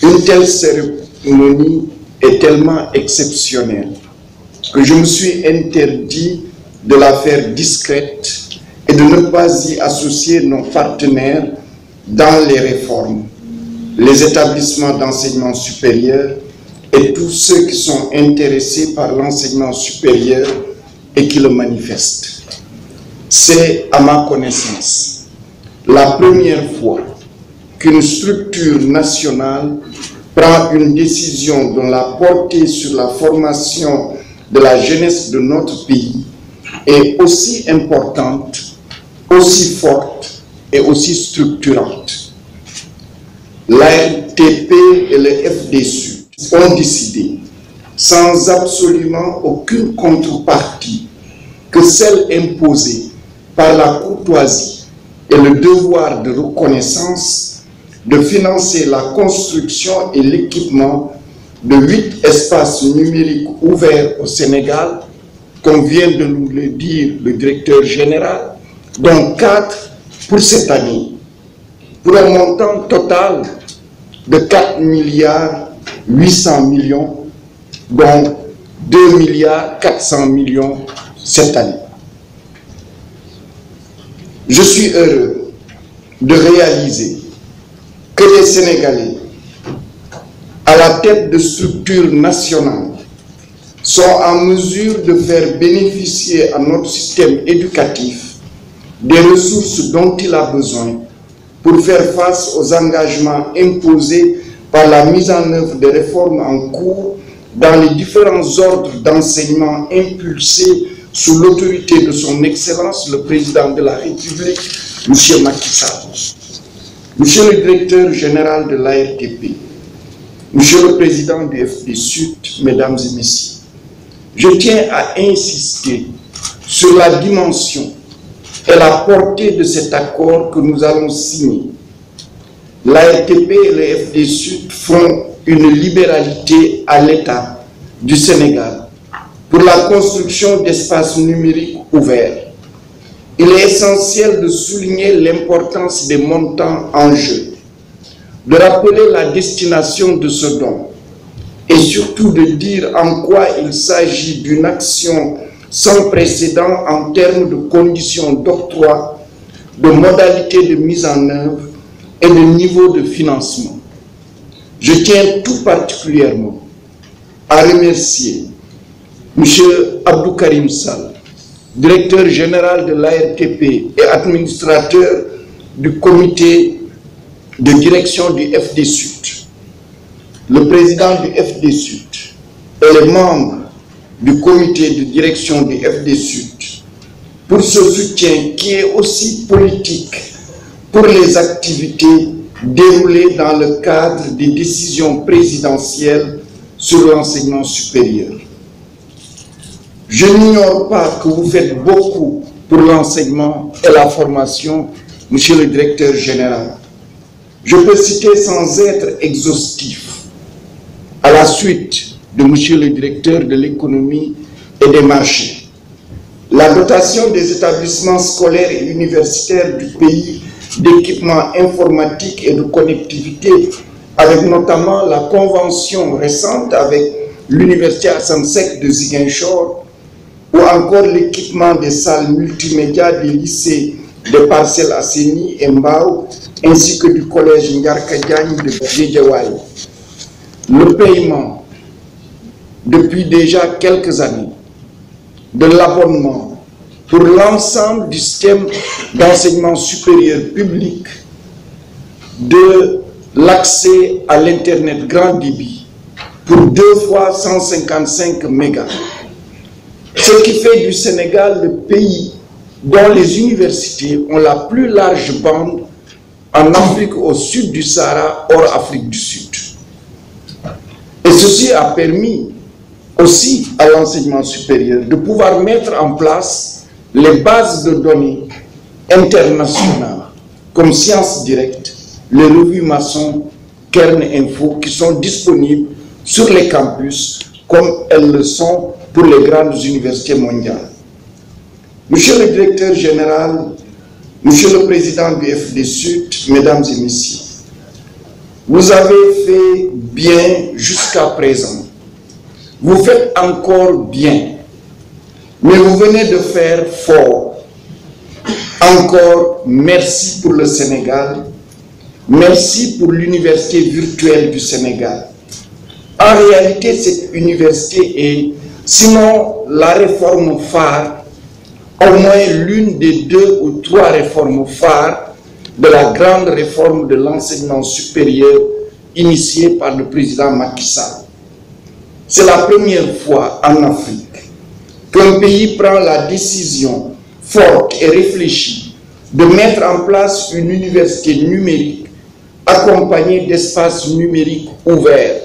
Une telle cérémonie est tellement exceptionnelle que je me suis interdit de la faire discrète et de ne pas y associer nos partenaires dans les réformes, les établissements d'enseignement supérieur et tous ceux qui sont intéressés par l'enseignement supérieur et qui le manifestent. C'est, à ma connaissance, la première fois qu'une structure nationale prend une décision dont la portée sur la formation de la jeunesse de notre pays est aussi importante, aussi forte et aussi structurante. L'ARTP et le FDSU ont décidé, sans absolument aucune contrepartie, que celle imposée par la courtoisie et le devoir de reconnaissance de financer la construction et l'équipement de 8 espaces numériques ouverts au Sénégal, comme vient de nous le dire le directeur général, dont 4 pour cette année, pour un montant total de 4 milliards 800 millions, dont 2 milliards 400 millions cette année. Je suis heureux de réaliser que les Sénégalais, à la tête de structures nationales, sont en mesure de faire bénéficier à notre système éducatif des ressources dont il a besoin pour faire face aux engagements imposés par la mise en œuvre des réformes en cours dans les différents ordres d'enseignement impulsés sous l'autorité de son Excellence, le Président de la République, M. Macky Sall. Monsieur le directeur général de l'ARTP, Monsieur le Président du FDSU, Mesdames et Messieurs, je tiens à insister sur la dimension et la portée de cet accord que nous allons signer. L'ARTP et le FDSU font une libéralité à l'État du Sénégal pour la construction d'espaces numériques ouverts. Il est essentiel de souligner l'importance des montants en jeu, de rappeler la destination de ce don et surtout de dire en quoi il s'agit d'une action sans précédent en termes de conditions d'octroi, de modalités de mise en œuvre et de niveau de financement. Je tiens tout particulièrement à remercier M. Abdou Karim Sall, directeur général de l'ARTP et administrateur du comité de direction du FDSUD, le président du FDSUD et les membres du comité de direction du FDSUD pour ce soutien qui est aussi politique pour les activités déroulées dans le cadre des décisions présidentielles sur l'enseignement supérieur. Je n'ignore pas que vous faites beaucoup pour l'enseignement et la formation, Monsieur le directeur général. Je peux citer sans être exhaustif, à la suite de Monsieur le directeur de l'économie et des marchés, la dotation des établissements scolaires et universitaires du pays d'équipements informatiques et de connectivité, avec notamment la convention récente avec l'Université Assane Seck de Ziguinchor, ou encore l'équipement des salles multimédia des lycées de Parcelles Assainies et Mbao, ainsi que du collège Ngarka Diagne de Guédiawaye. Le paiement, depuis déjà quelques années, de l'abonnement pour l'ensemble du système d'enseignement supérieur public, de l'accès à l'Internet grand débit pour 2 fois 155 mégas. Ce qui fait du Sénégal le pays dont les universités ont la plus large bande en Afrique au sud du Sahara, hors Afrique du Sud. Et ceci a permis aussi à l'enseignement supérieur de pouvoir mettre en place les bases de données internationales comme Sciences Directes, les revues Maçon, Kern Info, qui sont disponibles sur les campus comme elles le sont pour les grandes universités mondiales. Monsieur le directeur général, Monsieur le président du FDSUD, Mesdames et Messieurs, Vous avez fait bien jusqu'à présent. Vous faites encore bien. Mais vous venez de faire fort. Encore merci pour le Sénégal. Merci pour l'université virtuelle du Sénégal. En réalité, cette université est, sinon la réforme phare, au moins l'une des 2 ou 3 réformes phares de la grande réforme de l'enseignement supérieur initiée par le président Macky Sall. C'est la première fois en Afrique qu'un pays prend la décision forte et réfléchie de mettre en place une université numérique accompagnée d'espaces numériques ouverts.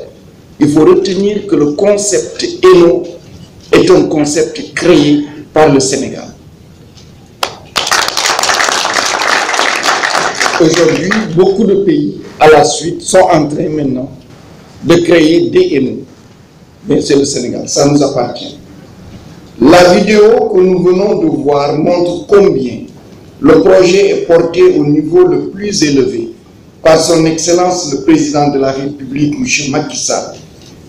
Il faut retenir que le concept ENO est un concept créé par le Sénégal. Aujourd'hui, beaucoup de pays, à la suite, sont en train maintenant de créer des ENO. Mais c'est le Sénégal, ça nous appartient. La vidéo que nous venons de voir montre combien le projet est porté au niveau le plus élevé par son Excellence le Président de la République, M. Macky Sall,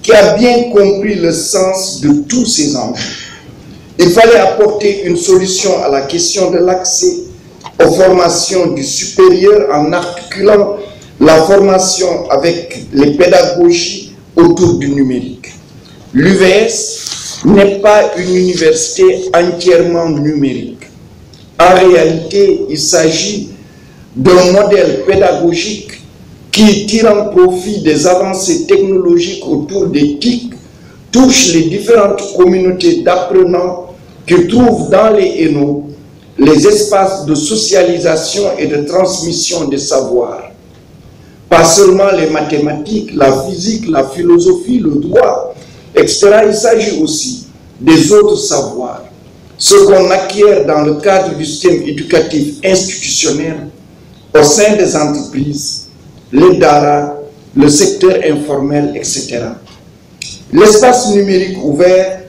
qui a bien compris le sens de tous ces enjeux. Il fallait apporter une solution à la question de l'accès aux formations du supérieur en articulant la formation avec les pédagogies autour du numérique. L'UVS n'est pas une université entièrement numérique. En réalité, il s'agit d'un modèle pédagogique qui, tirant profit des avancées technologiques autour des TIC, touche les différentes communautés d'apprenants qui trouvent dans les ENO les espaces de socialisation et de transmission des savoirs. Pas seulement les mathématiques, la physique, la philosophie, le droit, etc. Il s'agit aussi des autres savoirs, ce qu'on acquiert dans le cadre du système éducatif institutionnel au sein des entreprises, les DARA, le secteur informel, etc. L'espace numérique ouvert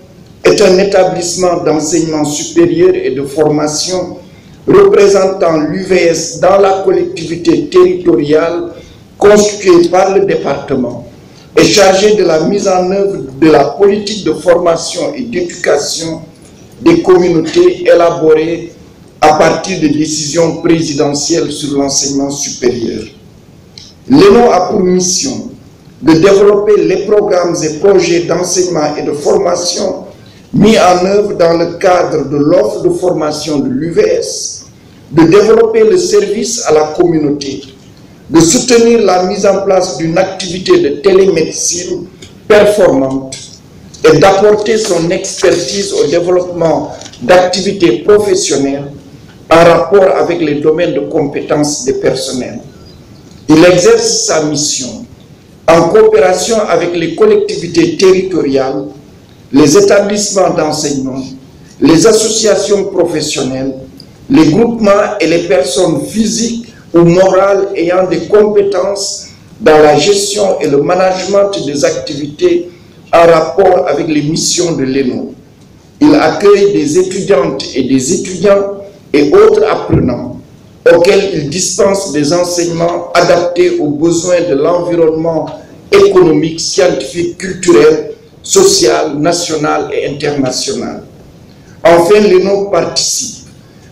est un établissement d'enseignement supérieur et de formation représentant l'UVS dans la collectivité territoriale constituée par le département et chargé de la mise en œuvre de la politique de formation et d'éducation des communautés élaborées à partir de décisions présidentielles sur l'enseignement supérieur. L'ENO a pour mission de développer les programmes et projets d'enseignement et de formation mis en œuvre dans le cadre de l'offre de formation de l'UVS, de développer le service à la communauté, de soutenir la mise en place d'une activité de télémédecine performante et d'apporter son expertise au développement d'activités professionnelles en rapport avec les domaines de compétences des personnels. Il exerce sa mission en coopération avec les collectivités territoriales, les établissements d'enseignement, les associations professionnelles, les groupements et les personnes physiques ou morales ayant des compétences dans la gestion et le management des activités en rapport avec les missions de l'ENO. Il accueille des étudiantes et des étudiants et autres apprenants auxquels il dispense des enseignements adaptés aux besoins de l'environnement économique, scientifique, culturel, social, national et international. Enfin, l'ENO participe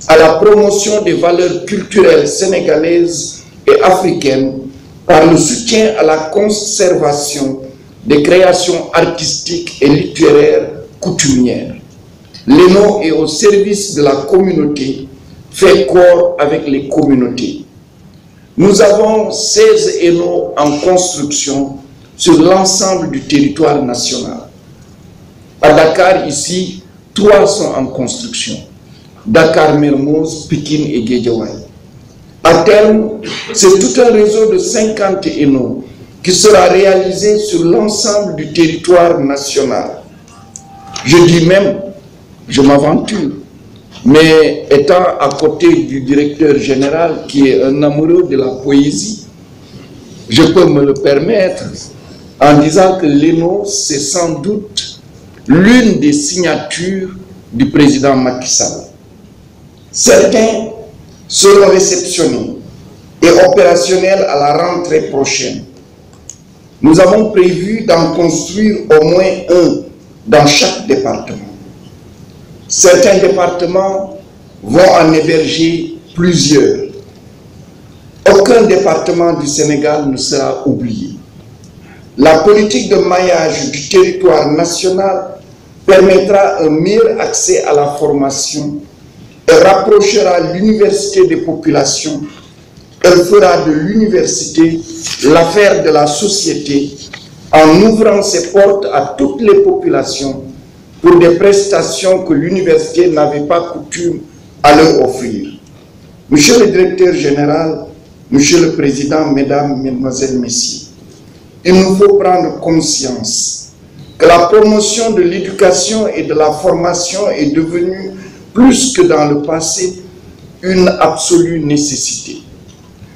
à la promotion des valeurs culturelles sénégalaises et africaines par le soutien à la conservation des créations artistiques et littéraires coutumières. L'ENO est au service de la communauté, fait corps avec les communautés. Nous avons 16 ENO en construction sur l'ensemble du territoire national. À Dakar, ici, 3 sont en construction. Dakar, Mermoz, Pikine et Guédiawaye. À terme, c'est tout un réseau de 50 ENO qui sera réalisé sur l'ensemble du territoire national. Je dis même, je m'aventure, mais étant à côté du directeur général qui est un amoureux de la poésie, je peux me le permettre en disant que l'ENO, c'est sans doute l'une des signatures du président Macky Sall. Certains seront réceptionnés et opérationnels à la rentrée prochaine. nous avons prévu d'en construire au moins un dans chaque département. Certains départements vont en héberger plusieurs. Aucun département du Sénégal ne sera oublié. La politique de maillage du territoire national permettra un meilleur accès à la formation et rapprochera l'université des populations. Elle fera de l'université l'affaire de la société en ouvrant ses portes à toutes les populations pour des prestations que l'université n'avait pas coutume à leur offrir. Monsieur le directeur général, Monsieur le Président, Mesdames, Mesdemoiselles, Messieurs, il nous faut prendre conscience que la promotion de l'éducation et de la formation est devenue, plus que dans le passé, une absolue nécessité.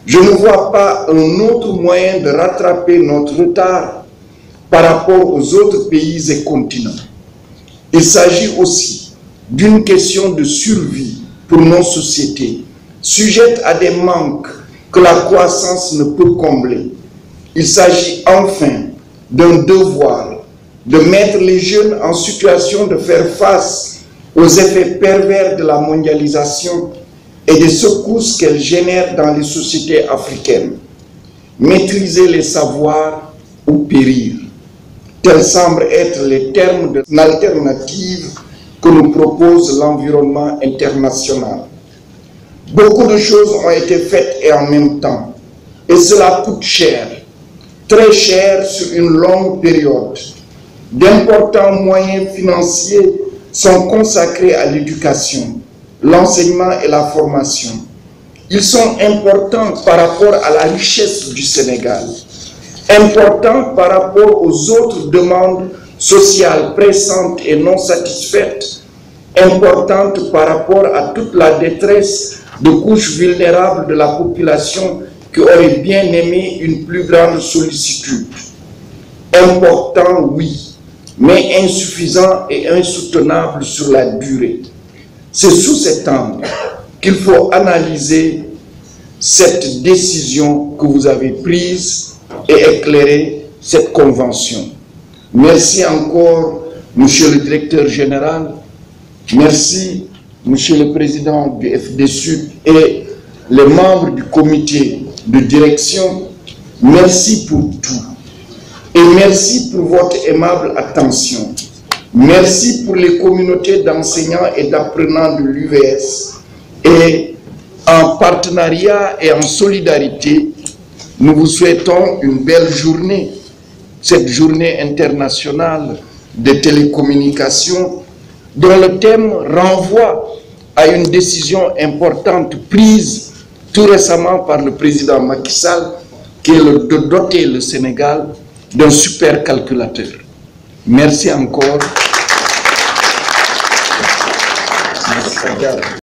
Je ne vois pas un autre moyen de rattraper notre retard par rapport aux autres pays et continents. Il s'agit aussi d'une question de survie pour nos sociétés, sujettes à des manques que la croissance ne peut combler. Il s'agit enfin d'un devoir de mettre les jeunes en situation de faire face aux effets pervers de la mondialisation et des secousses qu'elle génère dans les sociétés africaines. Maîtriser les savoirs ou périr. Tels semblent être les termes de l'alternative que nous propose l'environnement international. Beaucoup de choses ont été faites et en même temps. Et cela coûte cher, très cher sur une longue période. D'importants moyens financiers sont consacrés à l'éducation, l'enseignement et la formation. Ils sont importants par rapport à la richesse du Sénégal, importants par rapport aux autres demandes sociales pressantes et non satisfaites, importantes par rapport à toute la détresse de couches vulnérables de la population qui auraient bien aimé une plus grande sollicitude. Important, oui, mais insuffisant et insoutenable sur la durée. C'est sous cet angle qu'il faut analyser cette décision que vous avez prise et éclairer cette convention. Merci encore, Monsieur le Directeur Général. Merci, Monsieur le Président du FDSUD et les membres du comité de direction. Merci pour tout. Et merci pour votre aimable attention. Merci pour les communautés d'enseignants et d'apprenants de l'UVS. Et en partenariat et en solidarité, nous vous souhaitons une belle journée. Cette journée internationale des télécommunications, dont le thème renvoie à une décision importante prise tout récemment par le président Macky Sall, qui est de doter le Sénégal d'un supercalculateur. Merci encore. Merci.